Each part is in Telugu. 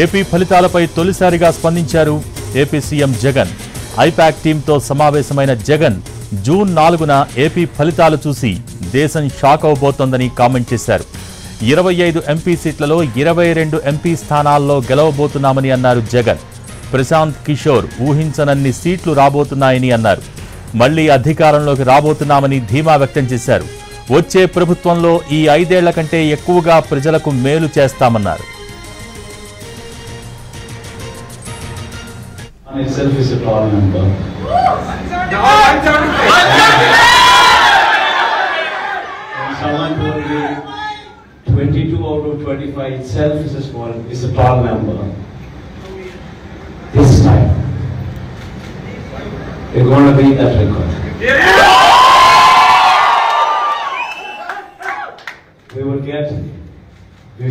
ఏపీ ఫలితాలపై తొలిసారిగా స్పందించారు ఏపీ సీఎం జగన్. ఐపాక్ టీంతో సమావేశమైన జగన్ జూన్ 4న ఏపీ ఫలితాలు చూసి దేశం షాక్ అవబోతోందని కామెంట్ చేశారు. 25 ఎంపీ సీట్లలో 22 ఎంపీ స్థానాల్లో గెలవబోతున్నామని అన్నారు జగన్. ప్రశాంత్ కిషోర్ ఊహించనన్ని సీట్లు రాబోతున్నాయని అన్నారు. మళ్లీ అధికారంలోకి రాబోతున్నామని ధీమా వ్యక్తం చేశారు. వచ్చే ప్రభుత్వంలో ఈ 5 ఏళ్ల కంటే ఎక్కువగా ప్రజలకు మేలు చేస్తామన్నారు. Itself is a tall number. Someone told me 22 out of 25 itself is a tall number. This time, we're going to beat that record. We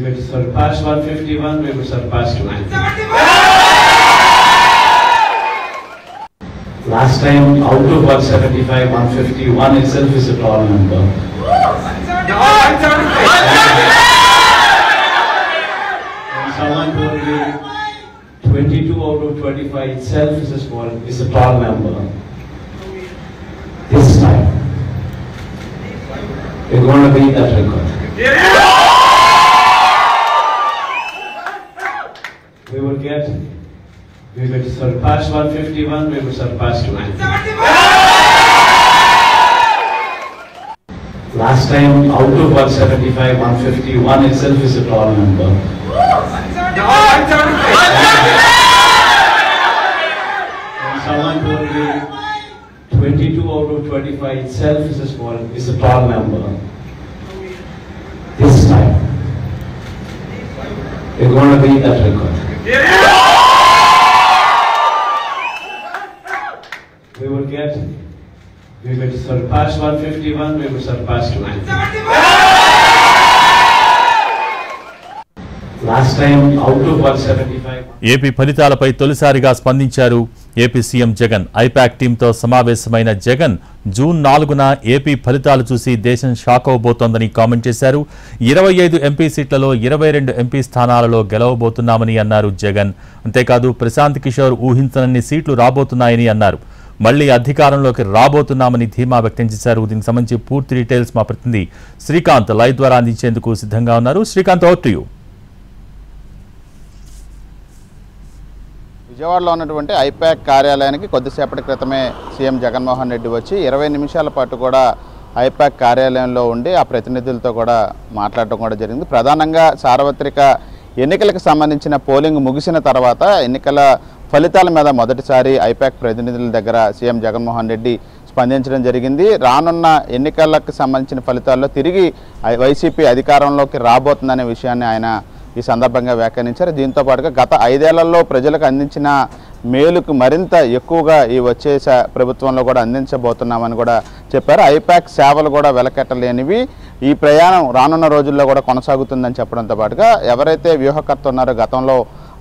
will surpass 151. We will surpass 250. Last time, out of 175, 151 itself is a tall number. Someone told me 22 out of 25 itself is a tall number. This time, we're going to beat that record. We will surpass 151, we will surpass 250. Last time, out of 175, 151 itself is a tall number. Someone told me 22 out of 25 itself is a tall number. This time, we're going to beat that record. We will surpass 151, we will surpass 250. Last time, out of 175. AP ఫలితాలపై తొలిసారిగా స్పందించారు ఏపీ సీఎం జగన్. ఐపాక్ టీంతో సమావేశమైన జగన్ జూన్ 4న ఏపీ ఫలితాలు చూసి దేశం షాక్ అవబోతోందని కామెంట్ చేశారు. 25 ఎంపీ సీట్లలో 22 ఎంపీ స్థానాలలో గెలవబోతున్నామని అన్నారు జగన్. అంతేకాదు ప్రశాంత్ కిషోర్ ఊహించనన్ని సీట్లు రాబోతున్నాయని అన్నారు. మళ్లీ అధికారంలోకి రాబోతున్నామని ధీమా వ్యక్తం చేశారు. దీనికి సంబంధించి పూర్తి డీటెయిల్స్ మా ప్రతినిధి శ్రీకాంత్ లైవ్ ద్వారా అందించేందుకు సిద్ధంగా ఉన్నారు. Srikanth, over to you. విజయవాడలో ఉన్నటువంటి ఐపాక్ కార్యాలయానికి కొద్దిసేపటి క్రితమే సీఎం జగన్మోహన్ రెడ్డి వచ్చి 20 నిమిషాల పాటు కూడా ఐపాక్ కార్యాలయంలో ఉండి ఆ ప్రతినిధులతో కూడా మాట్లాడటం కూడా జరిగింది. ప్రధానంగా సార్వత్రిక ఎన్నికలకు సంబంధించిన పోలింగ్ ముగిసిన తర్వాత ఎన్నికల ఫలితాల మీద మొదటిసారి ఐపాక్ ప్రతినిధుల దగ్గర సీఎం జగన్మోహన్ రెడ్డి స్పందించడం జరిగింది. రానున్న ఎన్నికలకు సంబంధించిన ఫలితాల్లో తిరిగి వైసీపీ అధికారంలోకి రాబోతుందనే విషయాన్ని ఆయన ఈ సందర్భంగా వ్యాఖ్యానించారు. దీంతో పాటుగా గత 5 ఏళ్లలో ప్రజలకు అందించిన మేలుకు మరింత ఎక్కువగా ఈ వచ్చే ప్రభుత్వంలో కూడా అందించబోతున్నామని కూడా చెప్పారు. ఐపాక్ సేవలు కూడా వెలకెట్టలేనివి, ఈ ప్రయాణం రానున్న రోజుల్లో కూడా కొనసాగుతుందని చెప్పడంతో పాటుగా ఎవరైతే వ్యూహకర్త ఉన్నారో గతంలో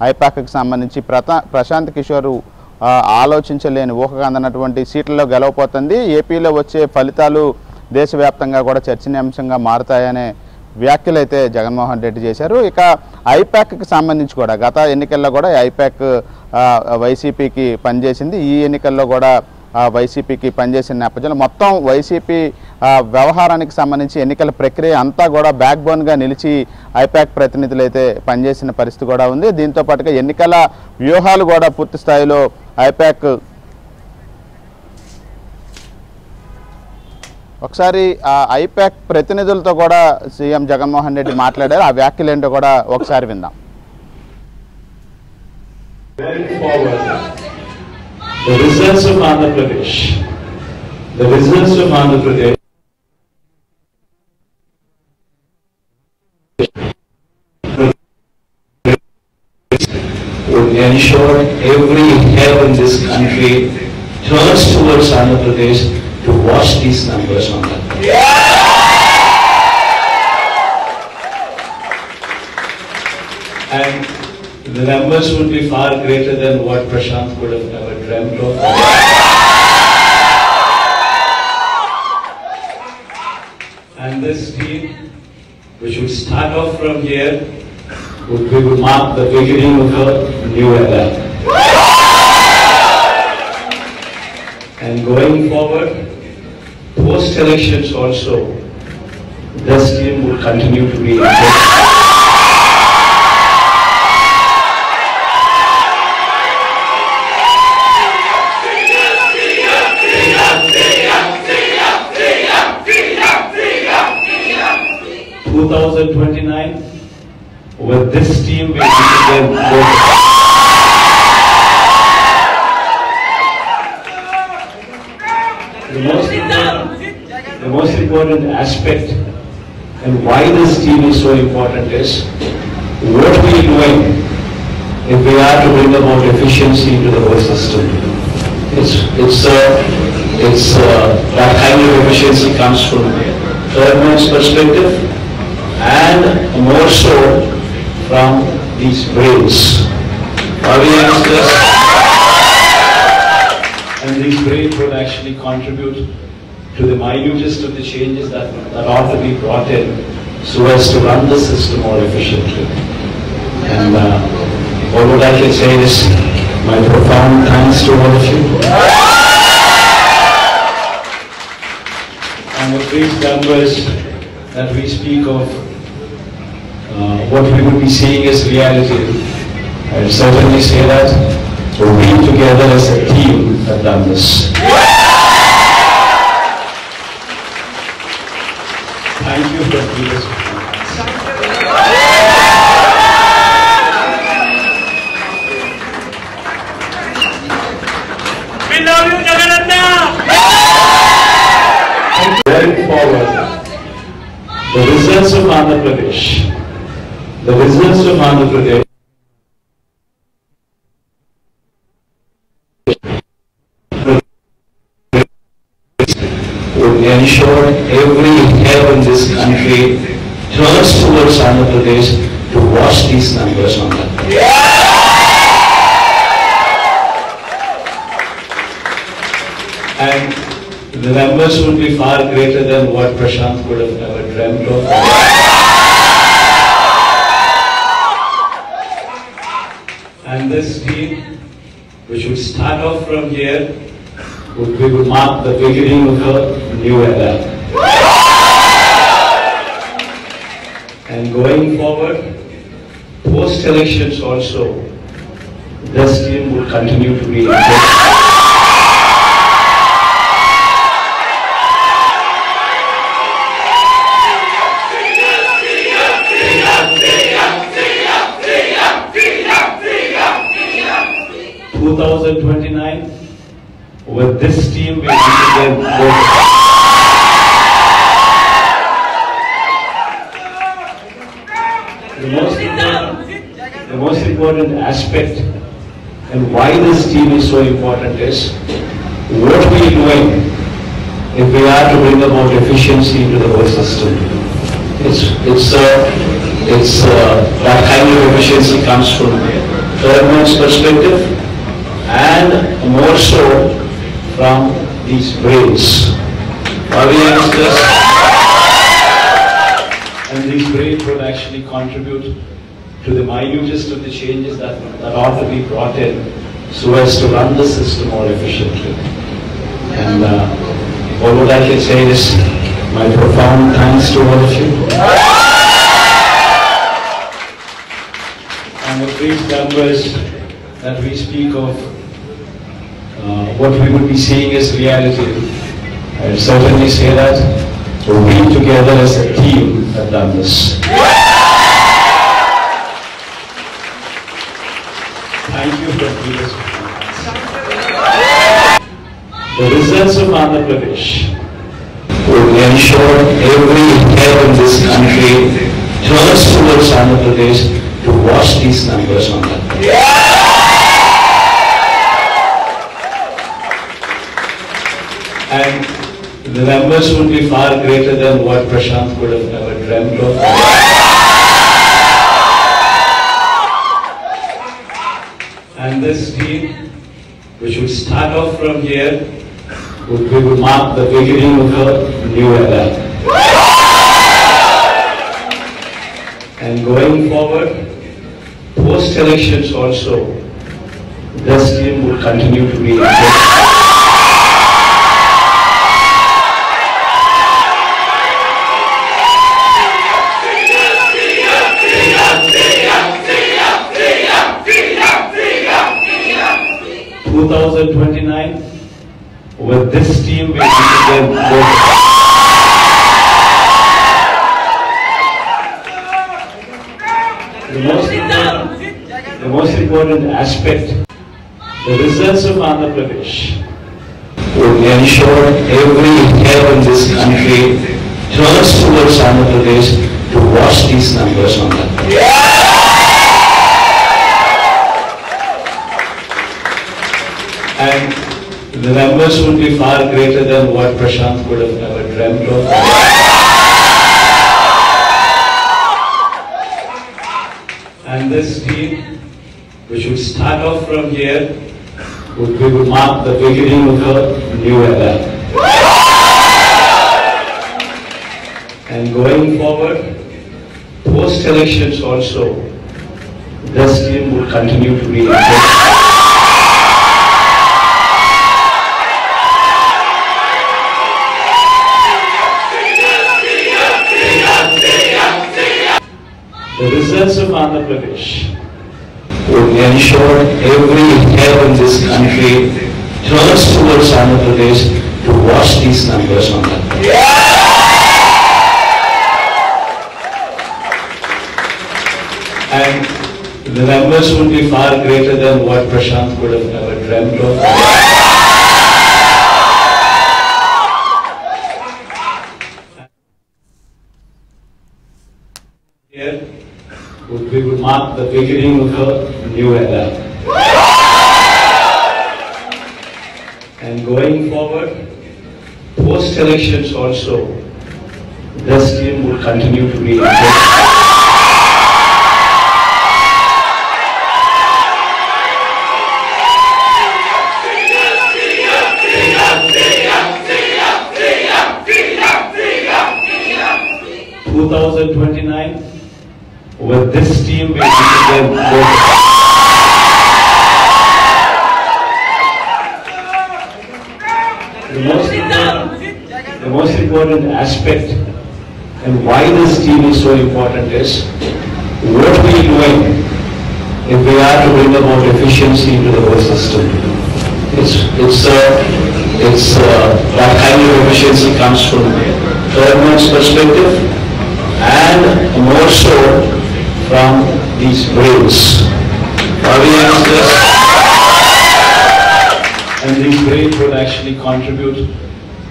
ఐపాక్కి సంబంధించి ప్రశాంత్ కిషోర్ ఆలోచించలేని ఊహగా అందనటువంటి సీట్లలో గెలవపోతుంది. ఏపీలో వచ్చే ఫలితాలు దేశవ్యాప్తంగా కూడా చర్చనీయాంశంగా మారుతాయనే వ్యాఖ్యలు అయితే జగన్మోహన్ రెడ్డి చేశారు. ఇక ఐపాక్కి సంబంధించి కూడా గత ఎన్నికల్లో కూడా ఐపాక్ వైసీపీకి పనిచేసింది. ఈ ఎన్నికల్లో కూడా వైసీపీకి పనిచేసిన నేపథ్యంలో మొత్తం వైసీపీ వ్యవహారానికి సంబంధించి ఎన్నికల ప్రక్రియ అంతా కూడా బ్యాక్ బోన్గా నిలిచి ఐపాక్ ప్రతినిధులు అయితే పనిచేసిన పరిస్థితి కూడా ఉంది. దీంతో పాటుగా ఎన్నికల వ్యూహాలు కూడా పూర్తి స్థాయిలో ఐపాక్ ఒకసారి ఐపాక్ ప్రతినిధులతో కూడా సీఎం జగన్మోహన్ రెడ్డి మాట్లాడారు. ఆ వ్యాఖ్యలు ఏంటో కూడా ఒకసారి విందాం. The results of Andhra Pradesh. The results of Andhra Pradesh would ensure every hair in this country turns towards Andhra Pradesh to watch these numbers on that. And the numbers would be far greater than what Prashant could have ever dreamt of. And this team, which would start off from here, we would mark the beginning of a new era. And going forward, post-elections also, this team will continue to be engaged. 2029, with this team we will the most important aspect and why this team is so important is what we are doing if we are to bring about efficiency into the whole system. That kind of efficiency comes from government's perspective and more so from these brains. And these brains would actually contribute to the minutest of the changes that ought to be brought in so as to run the system more efficiently. And all what I can say is my profound thanks to all of you. And the these numbers that we speak of, what we would be seeing as reality, I will certainly say that we together as a team have done this. Thank you for this. We love you, Jagannatha! Going forward, the results of Andhra Pradesh, would ensure every hair in this country turns towards Andhra Pradesh to watch these numbers on that. And the numbers would be far greater than what Prashant could have ever dreamt of. And this team, which would start off from here, we would mark the beginning of a new era. And going forward, post-elections also, this team will continue to be engaged. With this team, we will the most important aspect and why this team is so important is what we are doing if we are to bring about efficiency into the whole system. That kind of efficiency comes from government's perspective and more so from these brains. And these brains would actually contribute to the minutest of the changes that ought to be brought in so as to run the system more efficiently. And all what I can say is my profound thanks to all of you. And with these numbers that we speak of, what we would be seeing as reality, I will certainly say that we together as a team have done this. Thank you for this. The results of Andhra Pradesh would ensure every hair in this country turns towards Andhra Pradesh to watch these numbers on that. And the numbers would be far greater than what Prashant could have ever dreamt of. And this team, which would start off from here, we would mark the beginning of a new era. And going forward, Post-elections also, this team will continue to be engaged. 2029, with this team we will the most important aspect, the results of Andhra Pradesh would ensure every head in this country turns towards Andhra Pradesh to watch these numbers on that. And the numbers would be far greater than what Prashant could have ever dreamt of. And this team, which would start off from here, would mark the beginning of a new era. And going forward, post-elections also, this team will continue to be engaged. The results of Andhra Pradesh would ensure every head in this country turns towards Andhra Pradesh to watch these numbers on that. And the numbers would be far greater than what Prashant could have ever dreamt of. Here, we would mark the beginning of a new era. And going forward, post-elections also, this team will continue to be engaged. With this team, we will the most important aspect and why this team is so important is what we are doing if we are to bring about efficiency into the whole system. That kind of efficiency comes from government's perspective and more so from these brains. And these brains will actually contribute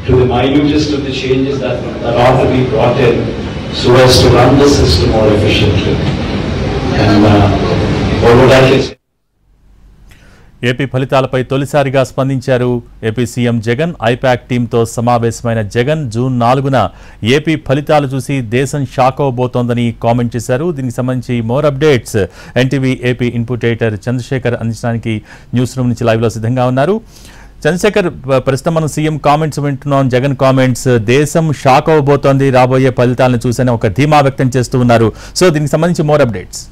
to the minutest of the changes that ought to be brought in so as to run the system more efficiently. And what would I say? AP ఫలితాలపై తొలిసారిగా స్పందించారు ఏపీ సీఎం జగన్. ఐపాక్ టీంతో సమావేశమైన జగన్ జూన్ 4న ఏపీ ఫలితాలు చూసి దేశం షాక్ అవబోతోందని కామెంట్ చేశారు. దీనికి సంబంధించి more updates NTV AP input editor Chandrashekar అందించడానికి న్యూస్ రూమ్ నుంచి లైవ్లో సిద్ధంగా ఉన్నారు. చంద్రశేఖర్, ప్రస్తుతం మనం సీఎం కామెంట్స్ వింటున్నాం. జగన్ కామెంట్స్ దేశం షాక్ అవబోతోంది రాబోయే ఫలితాలను చూసని ఒక ధీమా వ్యక్తం చేస్తూ ఉన్నారు. సో దీనికి సంబంధించి మోర్ అప్డేట్స్.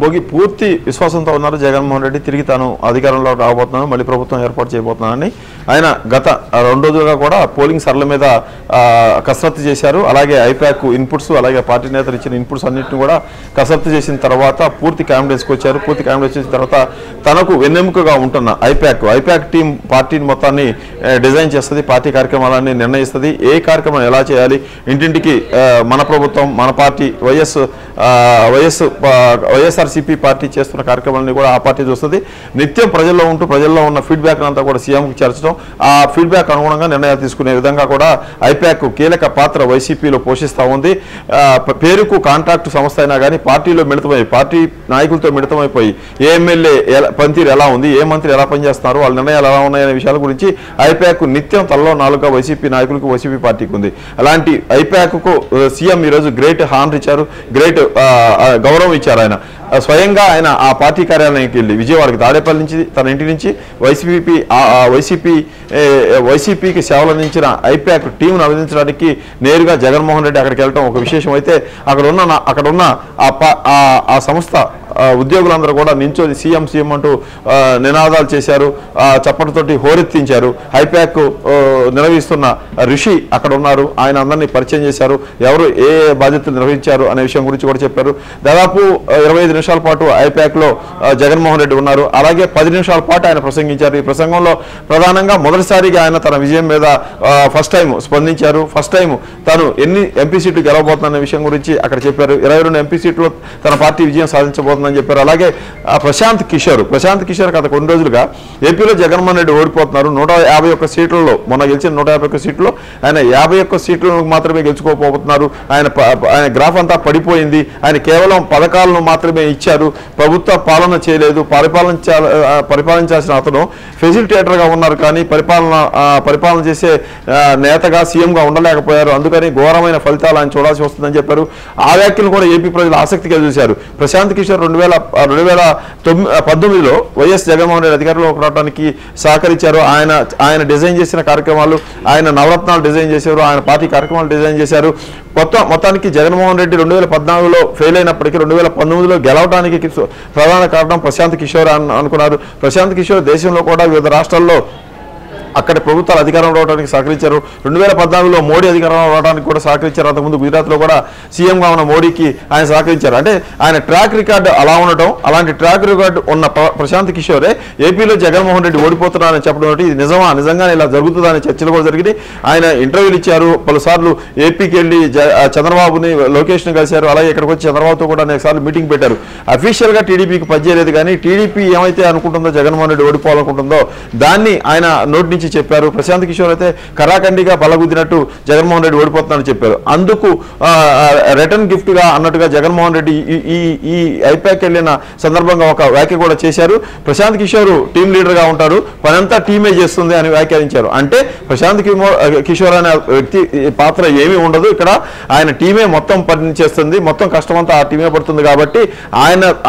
భోగి పూర్తి విశ్వాసంతో ఉన్నారు జగన్మోహన్ రెడ్డి. తిరిగి తాను అధికారంలో రాబోతున్నాను, మళ్ళీ ప్రభుత్వం ఏర్పాటు చేయబోతున్నానని ఆయన గత 2 రోజులుగా కూడా పోలింగ్ సరళ మీద కసరత్తు చేశారు. అలాగే ఐపాక్ ఇన్పుట్స్, అలాగే పార్టీ నేతలు ఇచ్చిన ఇన్పుట్స్ అన్నింటిని కూడా కసరత్తు చేసిన తర్వాత పూర్తి కాన్ఫిడెన్స్కి వచ్చారు. పూర్తి కాన్ఫిడెన్స్ వచ్చిన తర్వాత తనకు వెన్నెముకగా ఉంటున్న ఐపాక్ టీం పార్టీని మొత్తాన్ని డిజైన్ చేస్తుంది, పార్టీ కార్యక్రమాలన్నీ నిర్ణయిస్తుంది. ఏ కార్యక్రమం ఎలా చేయాలి, ఇంటింటికి మన ప్రభుత్వం, మన పార్టీ వైఎస్ఆర్సీపీ పార్టీ చేస్తున్న కార్యక్రమాలని కూడా ఆ పార్టీ చూస్తుంది. నిత్యం ప్రజల్లో ఉంటూ ప్రజల్లో ఉన్న ఫీడ్బ్యాక్ అంతా కూడా సీఎంకి చేర్చడం, ఆ ఫీడ్బ్యాక్ అనుగుణంగా నిర్ణయాలు తీసుకునే విధంగా కూడా ఐపాక్ కీలక పాత్ర వైసీపీలో పోషిస్తూ ఉంది. పేరుకు కాంట్రాక్ట్ సంస్థ అయినా కానీ పార్టీలో మిళితమై, పార్టీ నాయకులతో మిళితమైపోయి ఏ ఎమ్మెల్యే పనితీరు ఎలా ఉంది, ఏ మంత్రి ఎలా పనిచేస్తున్నారు, వాళ్ళ నిర్ణయాలు ఎలా ఉన్నాయనే విషయాల గురించి ఐపాక్ నిత్యం తలలో 4గా వైసీపీ నాయకులకు, వైసీపీ పార్టీకి ఉంది. అలాంటి ఐపాక్కు సీఎం ఈరోజు గ్రేట్ హానర్ ఇచ్చారు, గ్రేట్ గౌరవం ఇచ్చారు. ఆయన స్వయంగా ఆయన ఆ పార్టీ కార్యాలయానికి వెళ్ళి విజయవాడకి తాడేపల్లి నుంచి తన ఇంటి నుంచి వైసీపీకి సేవలు అందించిన ఐపాక్ టీంను అభినందించడానికి నేరుగా జగన్మోహన్ రెడ్డి అక్కడికి వెళ్ళడం ఒక విశేషం. అయితే అక్కడున్న ఆ సంస్థ ఉద్యోగులందరూ కూడా నించొని సీఎం సీఎం అంటూ నినాదాలు చేశారు, చప్పటితోటి హోరెత్తించారు. ఐపాక్ నిర్వహిస్తున్న ఋషి అక్కడ ఉన్నారు, ఆయన అందరినీ పరిచయం చేశారు, ఎవరు ఏ బాధ్యతలు నిర్వహించారు అనే విషయం గురించి కూడా చెప్పారు. దాదాపు 25 నిమిషాల పాటు ఐపాక్లో జగన్మోహన్ రెడ్డి ఉన్నారు. అలాగే 10 నిమిషాల పాటు ఆయన ప్రసంగించారు. ఈ ప్రసంగంలో ప్రధానంగా మొదటిసారిగా ఆయన తన విజయం మీద ఫస్ట్ టైం స్పందించారు. ఫస్ట్ టైం తాను ఎన్ని ఎంపీ సీట్లు గెలవబోతున్న విషయం గురించి అక్కడ చెప్పారు. 22 ఎంపీ సీట్లు తన పార్టీ విజయం సాధించబోతుందని చెప్పారు. అలాగే ప్రశాంత్ కిషోర్ గత కొన్ని రోజులుగా ఏపీలో జగన్మోహన్ రెడ్డి ఓడిపోతున్నారు. 151 సీట్లలో మొన్న గెలిచిన 151 సీట్లలో ఆయన 51 సీట్లను మాత్రమే గెలుచుకోకపోతున్నారు. ఆయన గ్రాఫ్ అంతా పడిపోయింది. ఆయన కేవలం పథకాలను మాత్రమే ఇచ్చారు, ప్రభుత్వ పాలన చేయలేదు. పరిపాలించాల్సిన అతను ఫెసిలిటేటర్గా ఉన్నారు, కానీ పరిపాలన చేసే నేతగా సీఎంగా ఉండలేకపోయారు. అందుకని ఘోరమైన ఫలితాలు ఆయన చూడాల్సి వస్తుందని చెప్పారు. ఆ వ్యాఖ్యలు కూడా ఏపీ ప్రజలు ఆసక్తిగా చూశారు. ప్రశాంత్ కిషోర్ 2019లో వైఎస్ జగన్మోహన్ రెడ్డి అధికారంలోకి రావడానికి సహకరించారు. ఆయన డిజైన్ చేసిన కార్యక్రమాలు, ఆయన నవరత్నాలు డిజైన్ చేశారు, ఆయన పార్టీ కార్యక్రమాలు డిజైన్ చేశారు. మొత్తానికి జగన్మోహన్ రెడ్డి 2014లో ఫెయిల్ అయినప్పటికీ 2019లో గెలవడానికి ప్రధాన కారణం ప్రశాంత్ కిషోర్ అనుకున్నారు. ప్రశాంత్ కిషోర్ దేశంలో కూడా వివిధ రాష్ట్రాల్లో అక్కడ ప్రభుత్వాలు అధికారంలో రావడానికి సహకరించారు. 2014లో మోడీ అధికారంలో రావడానికి కూడా సహకరించారు. అంతకుముందు గుజరాత్లో కూడా సీఎంగా ఉన్న మోడీకి ఆయన సహకరించారు. అంటే ఆయన ట్రాక్ రికార్డు అలా ఉండటం, అలాంటి ట్రాక్ రికార్డు ఉన్న ప్రశాంత్ కిషోరే ఏపీలో జగన్మోహన్ రెడ్డి ఓడిపోతున్నారని చెప్పడం, ఇది నిజంగానే ఇలా జరుగుతుందా అనే చర్చలు కూడా జరిగినాయి. ఆయన ఇంటర్వ్యూలు ఇచ్చారు, పలుసార్లు ఏపీకి వెళ్ళి చంద్రబాబుని లోకేష్ని కలిశారు. అలాగే ఇక్కడికి వచ్చి చంద్రబాబుతో కూడా అనేక సార్లు మీటింగ్ పెట్టారు. అఫీషియల్గా టీడీపీకి పనిచేయలేదు, కానీ టీడీపీ ఏమైతే అనుకుంటుందో జగన్మోహన్ రెడ్డి ఓడిపోవాలనుకుంటుందో దాన్ని ఆయన నోటి చెప్పారు. ప్రశాంత్ కిషోర్ అయితే కరాఖండిగా బలగుద్దినట్టు జగన్మోహన్ రెడ్డి ఓడిపోతున్నారని చెప్పారు. అందుకు రిటర్న్ గిఫ్ట్ గా అన్నట్టుగా జగన్మోహన్ రెడ్డి ఈ ఐపాక్ వెళ్ళిన సందర్భంగా ఒక వ్యాఖ్య కూడా చేశారు. ప్రశాంత్ కిషోర్ టీం లీడర్ గా ఉంటారు, పనంతా టీమే చేస్తుంది అని వ్యాఖ్యానించారు. అంటే ప్రశాంత్ కిషోర్ అనే వ్యక్తి పాత్ర ఏమీ ఉండదు, ఇక్కడ ఆయన టీమే మొత్తం పని చేస్తుంది, మొత్తం కష్టమంతా ఆ టీమే పడుతుంది, కాబట్టి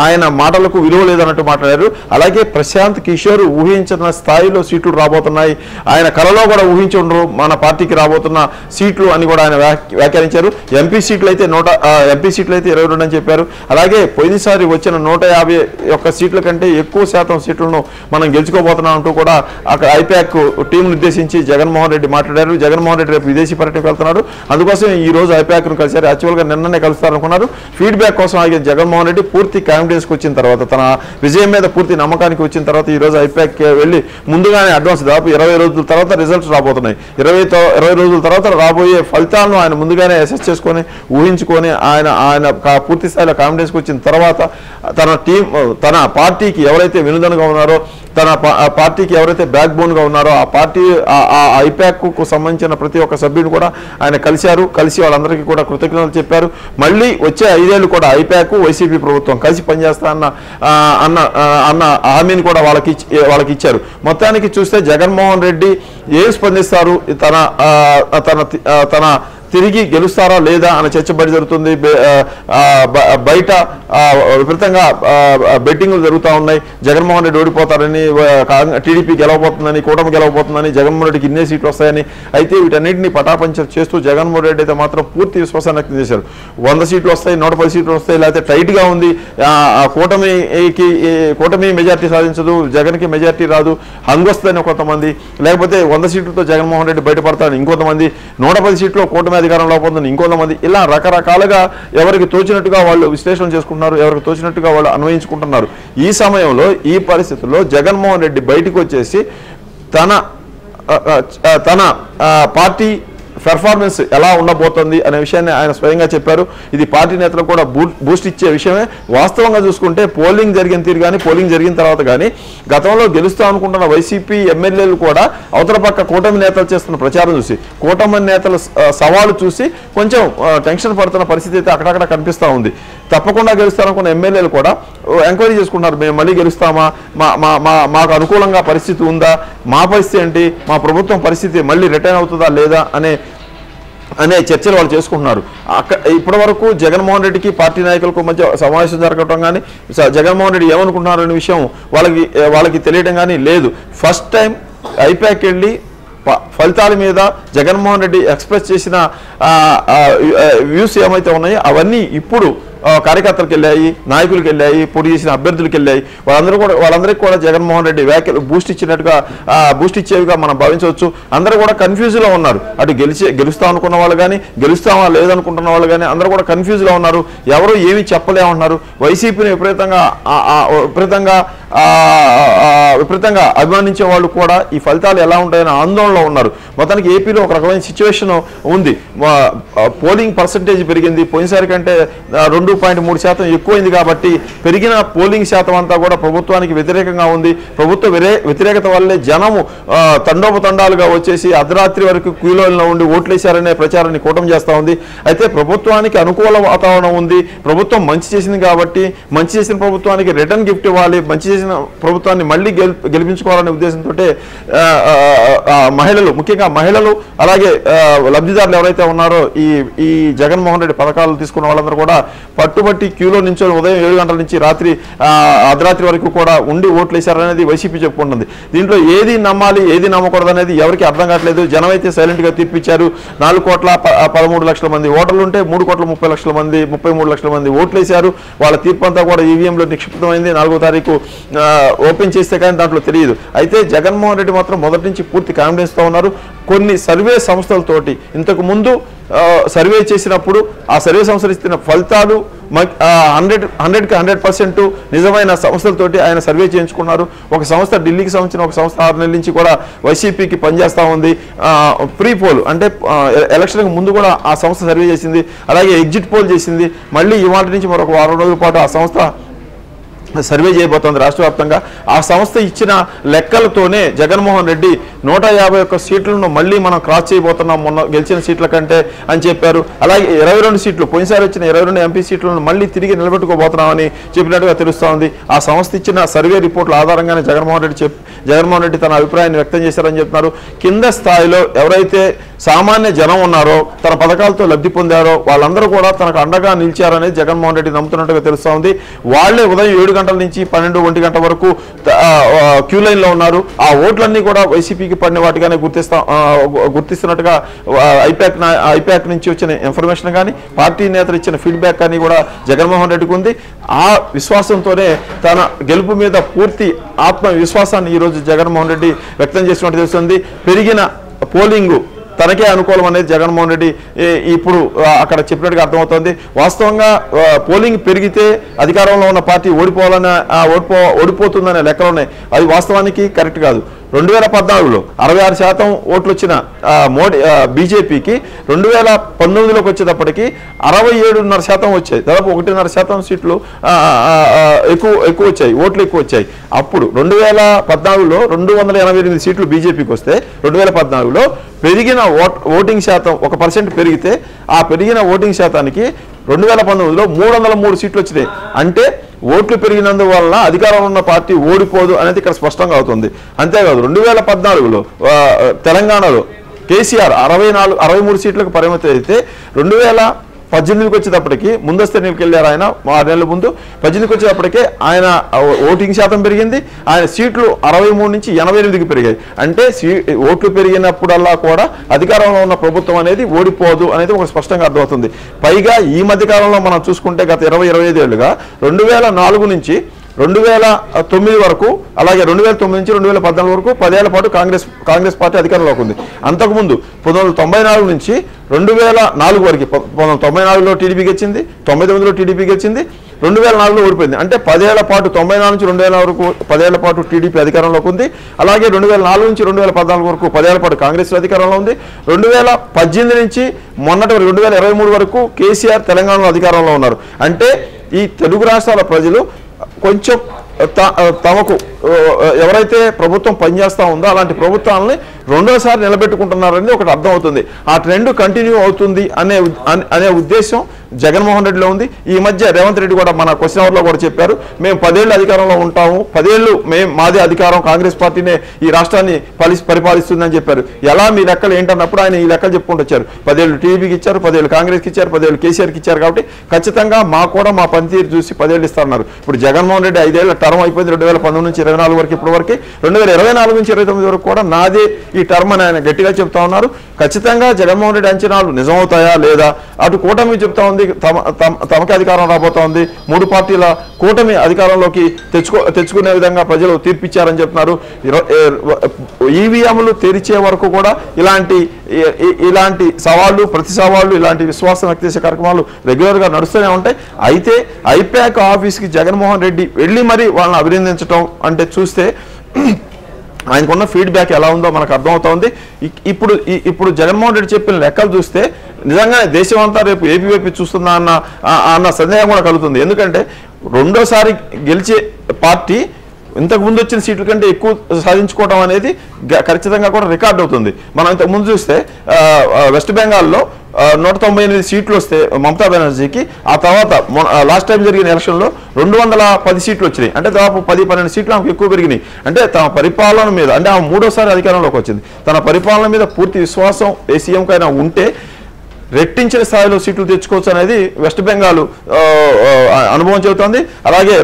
ఆయన మాటలకు విలువ లేదన్నట్టు మాట్లాడారు. అలాగే ప్రశాంత్ కిషోర్ ఊహించిన స్థాయిలో సీట్లు రాబోతున్నాయి, ఆయన కలలో కూడా ఊహించి ఉండరు మన పార్టీకి రాబోతున్న సీట్లు అని కూడా ఆయన వ్యాఖ్యానించారు. ఎంపీ సీట్లు అయితే 22 అని చెప్పారు. అలాగే పోయినసారి వచ్చిన 151 సీట్ల కంటే ఎక్కువ శాతం సీట్లను మనం గెలుచుకోబోతున్నాం అంటూ కూడా అక్కడ ఐపాక్ టీం నిర్దేశించి జగన్మోహన్ రెడ్డి మాట్లాడారు. జగన్మోహన్ రెడ్డి రేపు విదేశీ పర్యటనకు వెళ్తున్నారు, అందుకోసం ఈ రోజు ఐపాక్ను కలిశారు. యాక్చువల్గా నిన్ననే కలుస్తారనుకున్నారు. ఫీడ్బ్యాక్ కోసం ఆగిన జగన్మోహన్ రెడ్డి పూర్తి కాన్ఫిడెన్స్కి వచ్చిన తర్వాత, తన విజయం మీద పూర్తి నమ్మకానికి వచ్చిన తర్వాత ఈ రోజు ఐపాక్ వెళ్ళి ముందుగానే అడ్వాన్స్ దాదాపు 20 రోజుల తర్వాత రిజల్ట్స్ రాబోతున్నాయి. 20 రోజుల తర్వాత రాబోయే ఫలితాలను ఆయన ముందుగానే అసెస్ చేసుకొని ఊహించుకొని ఆయన పూర్తి స్థాయిలో కాన్ఫిడెన్స్కి వచ్చిన తర్వాత తన పార్టీకి ఎవరైతే వెనుదనుగా ఉన్నారో, తన పార్టీకి ఎవరైతే బ్యాక్ బోన్గా ఉన్నారో ఆ పార్టీ ఐపాక్కు సంబంధించిన ప్రతి ఒక్క సభ్యుని కూడా ఆయన కలిసి వాళ్ళందరికీ కూడా కృతజ్ఞతలు చెప్పారు. మళ్ళీ వచ్చే 5 ఏళ్ళు కూడా ఐపాక్ వైసీపీ ప్రభుత్వం కలిసి పనిచేస్తా అన్న హామీని కూడా వాళ్ళకి ఇచ్చారు. మొత్తానికి చూస్తే జగన్మోహన్ రెడ్డి ఏం స్పందిస్తారు, తన తిరిగి గెలుస్తారా లేదా అనే చర్చ జరుగుతుంది. బయట విపరీతంగా బెట్టింగ్లు జరుగుతూ ఉన్నాయి. జగన్మోహన్ రెడ్డి ఓడిపోతారని, టీడీపీ గెలవబోతుందని, కూటమి గెలవబోతుందని, జగన్మోహన్ రెడ్డికి ఇన్నే సీట్లు వస్తాయని. అయితే వీటన్నింటినీ పటాపంచలు చేస్తూ జగన్మోహన్ రెడ్డి అయితే మాత్రం పూర్తి విశ్వాసాన్ని వ్యక్తం చేశారు. 100 సీట్లు వస్తాయి, 110 సీట్లు వస్తాయి, లేకపోతే టైట్గా ఉంది, కూటమి మెజార్టీ సాధించదు, జగన్కి మెజార్టీ రాదు, హంగొస్తుందని కొంతమంది, లేకపోతే 100 సీట్లతో జగన్మోహన్ రెడ్డి బయటపడతారని ఇంకొంతమంది, 110 సీట్లు కూటమి అధికారంలో పోతుంది ఇంకొంతమంది. ఇలా రకరకాలుగా ఎవరికి తోచినట్టుగా వాళ్ళు విశ్లేషణ చేసుకుంటున్నారు, ఎవరికి తోచినట్టుగా వాళ్ళు అన్వయించుకుంటున్నారు. ఈ సమయంలో ఈ పరిస్థితుల్లో జగన్మోహన్ రెడ్డి బయటకు వచ్చేసి తన పార్టీ పెర్ఫార్మెన్స్ ఎలా ఉండబోతుంది అనే విషయాన్ని ఆయన స్వయంగా చెప్పారు. ఇది పార్టీ నేతలకు కూడా బూస్ట్ ఇచ్చే విషయమే. వాస్తవంగా చూసుకుంటే పోలింగ్ జరిగిన తీరు కానీ, పోలింగ్ జరిగిన తర్వాత కానీ గతంలో గెలుస్తాం అనుకుంటున్న వైసీపీ ఎమ్మెల్యేలు కూడా అవతల పక్క కూటమి నేతలు చేస్తున్న ప్రచారం చూసి, కూటమి నేతల సవాలు చూసి కొంచెం టెన్షన్ పడుతున్న పరిస్థితి అయితే అక్కడక్కడ కనిపిస్తూ ఉంది. తప్పకుండా గెలుస్తారనుకున్న ఎమ్మెల్యేలు కూడా ఎంక్వైరీ చేసుకుంటున్నారు, మేము మళ్ళీ గెలుస్తామా, మాకు అనుకూలంగా పరిస్థితి ఉందా, మా పరిస్థితి ఏంటి, మా ప్రభుత్వం పరిస్థితి మళ్ళీ రిటర్న్ అవుతుందా లేదా అనే చర్చలు వాళ్ళు చేసుకుంటున్నారు. ఇప్పటి వరకు జగన్మోహన్ రెడ్డికి పార్టీ నాయకులకు మధ్య సమావేశం జరగటం కానీ, జగన్మోహన్ రెడ్డి ఏమనుకుంటున్నారు అనే విషయం వాళ్ళకి తెలియడం కానీ లేదు. ఫస్ట్ టైం ఐపాక్ వెళ్ళి ఫలితాల మీద జగన్మోహన్ రెడ్డి ఎక్స్ప్రెస్ చేసిన వ్యూస్ ఏమైతే ఉన్నాయో అవన్నీ ఇప్పుడు కార్యకర్తలకు వెళ్ళాయి, నాయకులకు వెళ్ళాయి, పోటీ చేసిన అభ్యర్థులకు వెళ్ళాయి. వాళ్ళందరికీ కూడా జగన్మోహన్ రెడ్డి వ్యాఖ్యలు బూస్ట్ ఇచ్చేవిగా మనం భావించవచ్చు. అందరూ కూడా కన్ఫ్యూజ్లో ఉన్నారు. అటు గెలుస్తాం అనుకున్న వాళ్ళు కానీ, గెలుస్తామా లేదనుకుంటున్న వాళ్ళు కానీ అందరూ కూడా కన్ఫ్యూజ్లో ఉన్నారు. ఎవరు ఏమీ చెప్పలేమన్నారు. వైసీపీని విపరీతంగా అభిమానించే వాళ్ళు కూడా ఈ ఫలితాలు ఎలా ఉంటాయని ఆందోళనలో ఉన్నారు. మొత్తానికి ఏపీలో ఒక రకమైన సిచ్యువేషన్ ఉంది. పోలింగ్ పర్సంటేజ్ పెరిగింది, పోయినసారి కంటే 2.3% ఎక్కువైంది. కాబట్టి పెరిగిన పోలింగ్ శాతం అంతా కూడా ప్రభుత్వానికి వ్యతిరేకంగా ఉంది. ప్రభుత్వ వ్యతిరేకత వల్లే జనము తండోపతండాలుగా వచ్చేసి అర్ధరాత్రి వరకు క్యూలో ఉండి ఓట్లేశారనే ప్రచారాన్ని కూటమి చేస్తూ ఉంది. అయితే ప్రభుత్వానికి అనుకూల వాతావరణం ఉంది. ప్రభుత్వం మంచి చేసింది కాబట్టి మంచి చేసిన ప్రభుత్వానికి రిటర్న్ గిఫ్ట్ ఇవ్వాలి, మంచి చేసిన ప్రభుత్వాన్ని మళ్ళీ గెలిపించుకోవాలనే ఉద్దేశంతో మహిళలు, ముఖ్యంగా మహిళలు, అలాగే లబ్ధిదారులు ఎవరైతే ఉన్నారో ఈ జగన్మోహన్ రెడ్డి పథకాలు తీసుకున్న వాళ్ళందరూ కూడా పట్టుబట్టి క్యూలో నించొని ఉదయం 7 గంటల నుంచి అర్ధరాత్రి వరకు కూడా ఉండి ఓట్లు వేశారనేది వైసీపీ చెప్పుకుంటుంది. దీంట్లో ఏది నమ్మాలి, ఏది నమ్మకూడదు అనేది ఎవరికి అర్థం కావట్లేదు. జనం అయితే సైలెంట్గా తీర్పిచ్చారు. 4,13,00,000 మంది ఓటర్లు ఉంటే 3,30,00,000 మంది, 33 లక్షల మంది ఓట్లు వేశారు. వాళ్ళ తీర్పు అంతా కూడా ఈవీఎంలో నిక్షిప్తమైంది. 4వ తారీఖు ఓపెన్ చేస్తే కానీ దాంట్లో తెలియదు. అయితే జగన్మోహన్ రెడ్డి మాత్రం మొదటి నుంచి పూర్తి కాన్ఫిడెన్స్తో ఉన్నారు. కొన్ని సర్వే సంస్థలతోటి ఇంతకు ముందు సర్వే చేసినప్పుడు ఆ సర్వే సంస్థలు ఇస్తున్న ఫలితాలు 100% నిజమైన సంస్థలతోటి ఆయన సర్వే చేయించుకున్నారు. ఒక సంస్థ, ఢిల్లీకి సంబంధించిన ఒక సంస్థ 6 నెలల నుంచి కూడా వైసీపీకి పనిచేస్తూ ఉంది. ప్రీ పోల్ అంటే ఎలక్షన్కి ముందు కూడా ఆ సంస్థ సర్వే చేసింది, అలాగే ఎగ్జిట్ పోల్ చేసింది. మళ్ళీ ఇవాళ నుంచి మరొక 4 రోజుల పాటు ఆ సంస్థ సర్వే చేయబోతోంది రాష్ట్ర వ్యాప్తంగా. ఆ సంస్థ ఇచ్చిన లెక్కలతోనే జగన్మోహన్ రెడ్డి 151 సీట్లను మళ్ళీ మనం క్రాస్ చేయబోతున్నాం మొన్న గెలిచిన సీట్ల కంటే అని చెప్పారు. అలాగే 22 సీట్లు, పోయినసారి వచ్చిన 22 ఎంపీ సీట్లను మళ్ళీ తిరిగి నిలబెట్టుకోబోతున్నామని చెప్పినట్టుగా తెలుస్తూ ఉంది. ఆ సంస్థ ఇచ్చిన సర్వే రిపోర్టుల ఆధారంగానే జగన్మోహన్ రెడ్డి తన అభిప్రాయాన్ని వ్యక్తం చేశారని చెప్తున్నారు. కింద స్థాయిలో ఎవరైతే సామాన్య జనం ఉన్నారో, తన పథకాలతో లబ్ధి పొందారో వాళ్ళందరూ కూడా తనకు అండగా నిలిచారనేది జగన్మోహన్ రెడ్డి నమ్ముతున్నట్టుగా తెలుస్తూ ఉంది. వాళ్లే ఉదయం 7 గంటల నుంచి 12-1 గంట వరకు క్యూ లైన్లో ఉన్నారు. ఆ ఓట్లన్నీ కూడా వైసీపీకి పడిన వాటిగానే గుర్తిస్తున్నట్టుగా ఐపాక్ నుంచి వచ్చిన ఇన్ఫర్మేషన్ కానీ, పార్టీ నేతలు ఇచ్చిన ఫీడ్బ్యాక్ కానీ కూడా జగన్మోహన్ రెడ్డికి ఉంది. ఆ విశ్వాసంతోనే తన గెలుపు మీద పూర్తి ఆత్మవిశ్వాసాన్ని ఈరోజు జగన్మోహన్ రెడ్డి వ్యక్తం చేసినట్టు తెలుస్తుంది. పెరిగిన పోలింగు తనకే అనుకూలం అనేది జగన్మోహన్ రెడ్డి ఇప్పుడు అక్కడ చెప్పినట్టుగా అర్థమవుతోంది. వాస్తవంగా పోలింగ్ పెరిగితే అధికారంలో ఉన్న పార్టీ ఓడిపోతుందనే లెక్కలు ఉన్నాయి. అది వాస్తవానికి కరెక్ట్ కాదు. 2014లో 66% ఓట్లు వచ్చిన బీజేపీకి 2019లోకి వచ్చేటప్పటికి 67.5% వచ్చాయి. దాదాపు 1.5% సీట్లు ఎక్కువ వచ్చాయి, ఓట్లు ఎక్కువ వచ్చాయి. అప్పుడు 2014లో 288 సీట్లు బీజేపీకి వస్తే 2014లో పెరిగిన ఓటింగ్ శాతం 1% పెరిగితే ఆ పెరిగిన ఓటింగ్ శాతానికి 2019లో 303 సీట్లు వచ్చినాయి. అంటే ఓట్లు పెరిగినందువల్ల అధికారంలో ఉన్న పార్టీ ఓడిపోదు అనేది ఇక్కడ స్పష్టంగా అవుతుంది. అంతేకాదు 2014లో తెలంగాణలో కేసీఆర్ 63 సీట్లకు పరిమితి అయితే 2018కి వచ్చేటప్పటికి ముందస్తు ఎన్నికలకు వెళ్ళారు ఆయన 6 నెలల ముందు. 18కి వచ్చేటప్పటికే ఆయన ఓటింగ్ శాతం పెరిగింది. ఆయన సీట్లు 63 నుంచి 88కి పెరిగాయి. అంటే ఓట్లు పెరిగినప్పుడల్లా కూడా అధికారంలో ఉన్న ప్రభుత్వం అనేది ఓడిపోదు అనేది ఒక స్పష్టంగా అర్థమవుతుంది. పైగా ఈ మధ్యకాలంలో మనం చూసుకుంటే గత 20-25 ఏళ్లుగా 2004 నుంచి 2009 వరకు, అలాగే 2009 నుంచి 2014 వరకు 10 ఏళ్ల పాటు కాంగ్రెస్ పార్టీ అధికారంలోకి ఉంది. అంతకుముందు 1994 నుంచి 2004 వరకు, 1994లో టీడీపీ గెలిచింది, 99లో టీడీపీ గెలిచింది, 2004లో ఓడిపోయింది. అంటే 10 ఏళ్ల పాటు 94 నుంచి 2004 వరకు 10 ఏళ్ల పాటు టీడీపీ అధికారంలోకి ఉంది. అలాగే 2004 నుంచి 2014 వరకు 10 ఏళ్ల పాటు కాంగ్రెస్ అధికారంలో ఉంది. 2018 నుంచి మొన్నటి 2023 వరకు కేసీఆర్ తెలంగాణలో అధికారంలో ఉన్నారు. అంటే ఈ తెలుగు రాష్ట్రాల ప్రజలు కొంచెం తమకు ఎవరైతే ప్రభుత్వం పనిచేస్తూ ఉందో అలాంటి ప్రభుత్వాలని రెండోసారి నిలబెట్టుకుంటున్నారనేది ఒకటి అర్థమవుతుంది. ఆ ట్రెండ్ కంటిన్యూ అవుతుంది అనే ఉద్దేశం జగన్మోహన్ రెడ్డిలో ఉంది. ఈ మధ్య రేవంత్ రెడ్డి కూడా మన క్వశ్చన్ అవర్లో కూడా చెప్పారు, మేము 10 ఏళ్ళు అధికారంలో ఉంటాము, 10 ఏళ్ళు మాదే అధికారం, కాంగ్రెస్ పార్టీనే ఈ రాష్ట్రాన్ని పరిపాలిస్తుందని చెప్పారు. ఎలా మీ లెక్కలు ఏంటన్నప్పుడు ఆయన ఈ లెక్కలు చెప్పుకుంటూ వచ్చారు. 10 ఏళ్ళు టీడీపీకి ఇచ్చారు, 10 ఏళ్ళు కాంగ్రెస్కి ఇచ్చారు, 10 ఏళ్ళు కేసీఆర్కి ఇచ్చారు. కాబట్టి ఖచ్చితంగా కూడా మా పనితీరు చూసి 10 ఏళ్ళు ఇస్తారన్నారు. ఇప్పుడు జగన్మోహన్ రెడ్డి 5 ఏళ్ల టర్మ్ అయిపోయింది. 2019 నుంచి 24 వరకు ఇప్పటి వరకు, 2024 నుంచి 29 వరకు కూడా నాదే ఈ టర్మ్ అని ఆయన గట్టిగా చెప్తా ఉన్నారు. ఖచ్చితంగా జగన్మోహన్ రెడ్డి అంచనాలు నిజమవుతాయా లేదా, అటు కూటమికి చెప్తా ఉంది, రాబోతోంది, తమకే అధికారం రాబోతోంది, 3 పార్టీల కూటమి అధికారంలోకి తెచ్చుకునే విధంగా ప్రజలు తీర్పిచ్చారని చెప్తున్నారు. ఈవీఎంలు తెరిచే వరకు కూడా ఇలాంటి సవాళ్లు, ప్రతి సవాళ్లు, ఇలాంటి విశ్వాసం వ్యక్త చేసే కార్యక్రమాలు రెగ్యులర్గా నడుస్తూనే ఉంటాయి. అయితే ఐపాక్ ఆఫీస్కి జగన్మోహన్ రెడ్డి వెళ్ళి మరీ వాళ్ళని అభినందించడం అంటే చూస్తే ఆయనకున్న ఫీడ్బ్యాక్ ఎలా ఉందో మనకు అర్థమవుతోంది. ఇప్పుడు జగన్మోహన్ రెడ్డి చెప్పిన లెక్కలు చూస్తే నిజంగా దేశం అంతా రేపు ఏపీ వైపు చూస్తుందా అన్న సందేహం కూడా కలుగుతుంది. ఎందుకంటే రెండోసారి గెలిచే పార్టీ ఇంతకుముందు వచ్చిన సీట్ల కంటే ఎక్కువ సాధించుకోవడం అనేది ఖచ్చితంగా కూడా రికార్డ్ అవుతుంది. మనం ఇంతకుముందు చూస్తే వెస్ట్ బెంగాల్లో 198 సీట్లు వస్తే మమతా బెనర్జీకి, ఆ తర్వాత లాస్ట్ టైం జరిగిన ఎలక్షన్లో 210 సీట్లు వచ్చినాయి. అంటే దాదాపు 10-12 సీట్లు ఆమెకు ఎక్కువ పెరిగినాయి. అంటే తమ పరిపాలన మీద, అంటే ఆమె 3వ అధికారంలోకి వచ్చింది, తన పరిపాలన మీద పూర్తి విశ్వాసం ఏ సీఎంకైనా ఉంటే రెట్టించిన స్థాయిలో సీట్లు తెచ్చుకోవచ్చు అనేది వెస్ట్ బెంగాల్ అనుభవం చెబుతోంది. అలాగే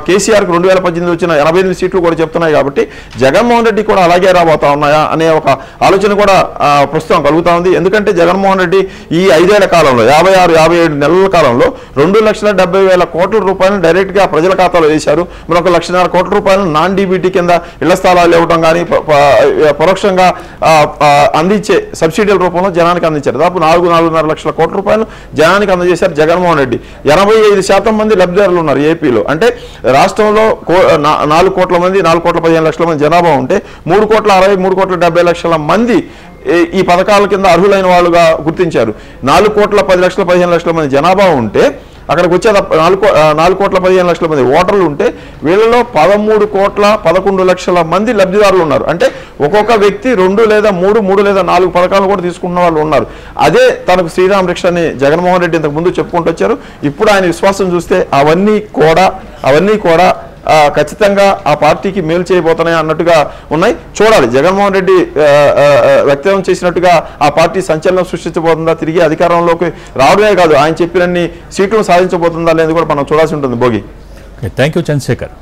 కేసీఆర్కి 2018 వచ్చిన 88 సీట్లు కూడా చెప్తున్నాయి. కాబట్టి జగన్మోహన్ రెడ్డి కూడా అలాగే రాబోతా ఉన్నాయా అనే ఒక ఆలోచన కూడా ప్రస్తుతం కలుగుతా ఉంది. ఎందుకంటే జగన్మోహన్ రెడ్డి ఈ 5 ఏళ్ల కాలంలో 56-57 నెలల కాలంలో 2,70,000 కోట్ల రూపాయలను డైరెక్ట్గా ప్రజల ఖాతాలో వేశారు. మరొక 1,50,000 కోట్ల రూపాయలను నాన్ డీబీటీ కింద ఇళ్ల స్థలాలు ఇవ్వడం కానీ పరోక్షంగా అందించే సబ్సిడీల రూపంలో జనానికి అందించారు. దాదాపు 4,5 లక్షల కోట్ల రూపాయలు జనానికి అందజేశారు జగన్మోహన్ రెడ్డి. 85% మంది లబ్ధిదారులు ఉన్నారు ఏపీలో. అంటే రాష్ట్రంలో 4 కోట్ల మంది, 4,15,00,000 మంది జనాభా ఉంటే 3,60,00,000, 3,70,00,000 మంది ఈ పథకాల కింద అర్హులైన వాళ్ళుగా గుర్తించారు. 4,10,00,000, 15,00,000 మంది జనాభా ఉంటే అక్కడికి వచ్చే 4,15,00,000 మంది ఓటర్లు ఉంటే వీళ్ళలో 13,11,00,000 మంది లబ్ధిదారులు ఉన్నారు. అంటే ఒక్కొక్క వ్యక్తి 2 లేదా 3 లేదా 4 పథకాలు కూడా తీసుకున్న వాళ్ళు ఉన్నారు. అదే తనకు శ్రీరామ్ రక్ష అని జగన్మోహన్ రెడ్డి ఇంతకు ముందు చెప్పుకుంటూ వచ్చారు. ఇప్పుడు ఆయన విశ్వాసం చూస్తే అవన్నీ కూడా ఖచ్చితంగా ఆ పార్టీకి మేలు చేయబోతున్నాయి అన్నట్టుగా ఉన్నాయి. చూడాలి, జగన్మోహన్ రెడ్డి వ్యక్తం చేసినట్టుగా ఆ పార్టీ సంచలనం సృష్టించబోతుందా, తిరిగి అధికారంలోకి రావడమే కాదు ఆయన చెప్పినన్ని సీట్లు సాధించబోతుందా అనేది కూడా మనం చూడాల్సి ఉంటుంది. Bhogi, thank you Chandrasekhar.